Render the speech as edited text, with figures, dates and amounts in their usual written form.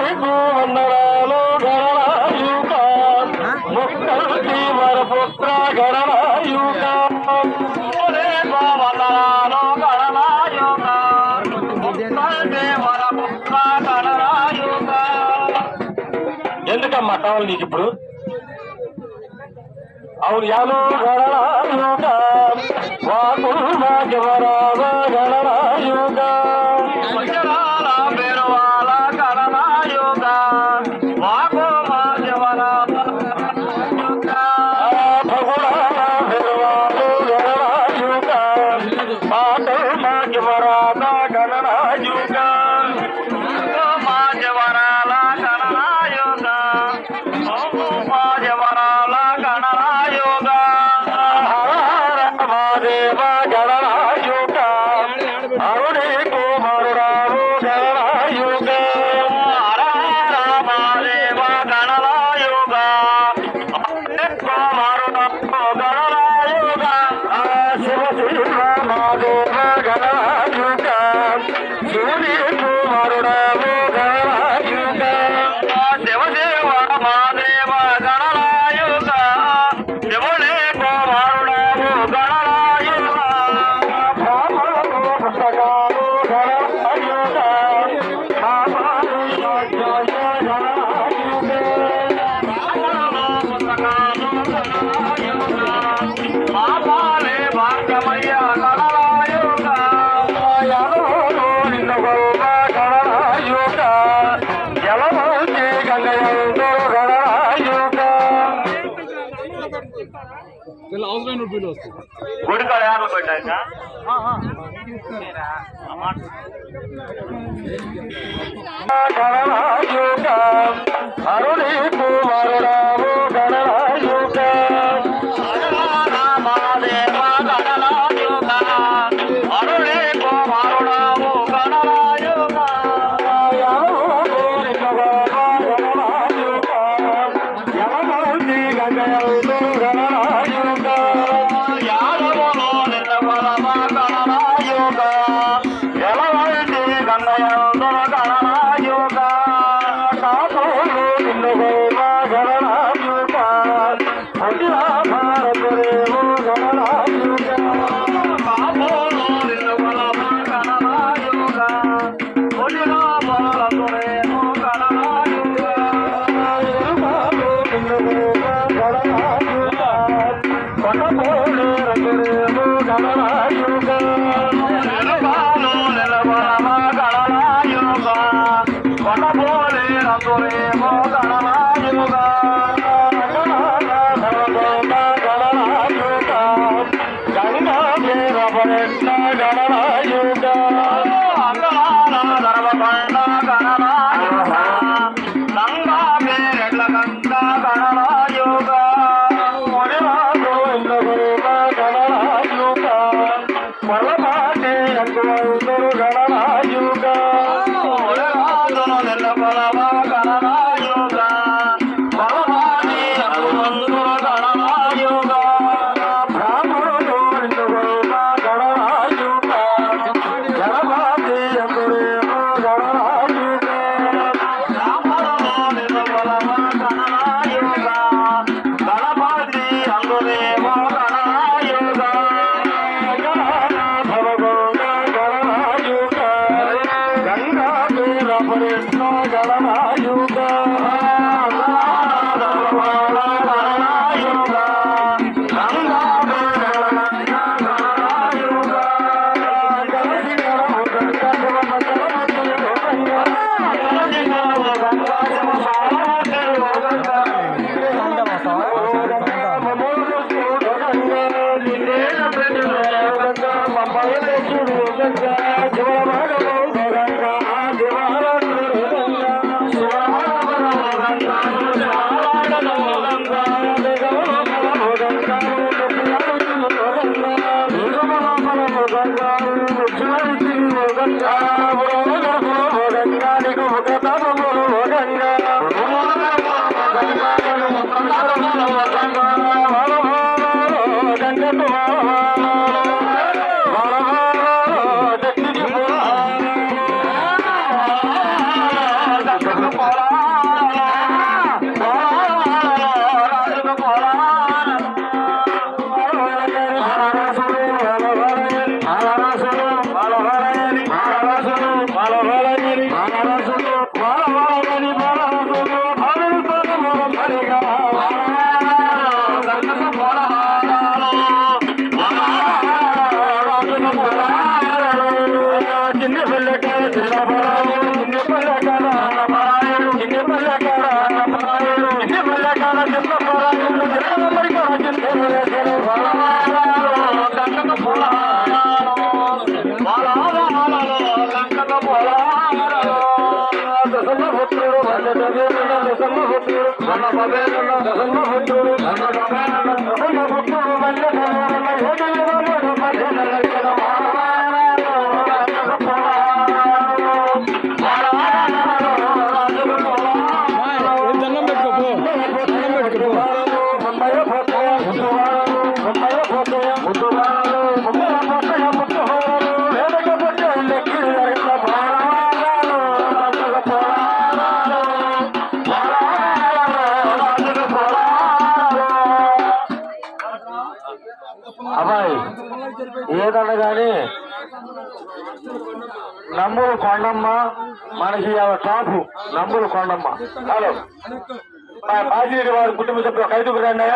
వందనాలు గణనాయుక ముక్తర పుత్ర గణనాయుక వందనాలు గణనాయుక ముక్తర పుత్ర గణనాయుక. ఎందుకమ్మా కావాలి నీకు ఇప్పుడు? అవును యాను గణనాయుక వాకు భాగ్యవరావ గణనాయుక పేరువాల గణనాయుక వాకు భాగ్యవరావ భగుళాల పేరువాలు గణనాయుక మాకు భాగ్యవరాల గణనాయుక భాగ్యవరాల గణనాయుక భాగ్యవరాల గణనాయుక దేవ గణనాయుక అరుణి కుమారుడావు గణనాయుక రామదేవ గణనాయుక కుమారుడావు గణనాయుక శివ శివ మాదేవ గణనాయుక శివుని కుమారుడావు గణనాయుక శివ శివ మాదేవ గణనాయుక శివుని కుమారుడావు గణనాయుక పుస్తకాలు గణనాయుక పాపాలే భాగ్యమయ్య గణనాయుక యదవులు నిన్ను గొప్ప గణనాయుక జలమూర్తి గంగయందు గణనాయుక అవసరమైన బిల్లు వస్తుంది. గుడి కళ్యాణం పెట్టాక గణనాయుక అరుణి కుమారుడావు గణనాయుక రామదేవ గణనాయుక అరుణి కుమారుడావు గణనాయుక గణనాయుక యమమూర్తి గంగయందు గణనాయుక యాదవులు నిన్నవరమ గణనాయుక యమమూర్తి గంగయందు గణనాయుక కాకులు నిన్నుగోమ గణనాయుక అఖిల భారతదేవు గణనాయుక కాకులు నిన్నుగోమ గణనాయుక అఖిల భారతదేవు గణనాయుక కాకులు నిన్నుగోమ గణనాయుక కొట్టపోలు రంగురేవు గణనాయుక నిలబాలు నిలబడమ గణనాయుక కొట్టపోలే రంగురేవు గణనాయుక గణనాయుక గంగా వీరభరెట్ల గణనాయుక అంగళాల ధర్మపండ గణనాయుక గంగా వీరెడ్ల గంగ గణనాయుక మునిరాజు ఇంద్రగురుల గణనాయుక పొలపాటి అంకువంతులు గణనాయుక మునిరాజును నిల్లపలవ గణనాయుక పొలపాటి అంకువంతులు గణనాయుక బ్రాహ్మణులు ఇంద్రగురుల గణనాయుక జనపాతి అంకురేమో గణనాయుక బ్రాహ్మణులు నిల్లపలవ గణనాయుక గణపతి అంగురేమో గణనాయుక భవగౌడ గణనాయుక గంగా వీరభరెట్ల గణనాయుక గణనాయుక గంగా గణనాయుక శివ దండం పెట్టుకో దండం పెట్టుకో అబ్బాయి ఏదన్నా కానీ నంబులు కొండమ్మ మనకి టాపు నంబులు కొండమ్మ హలో మా బాజీ వారి కుటుంబ సభ్యులు 5 రండి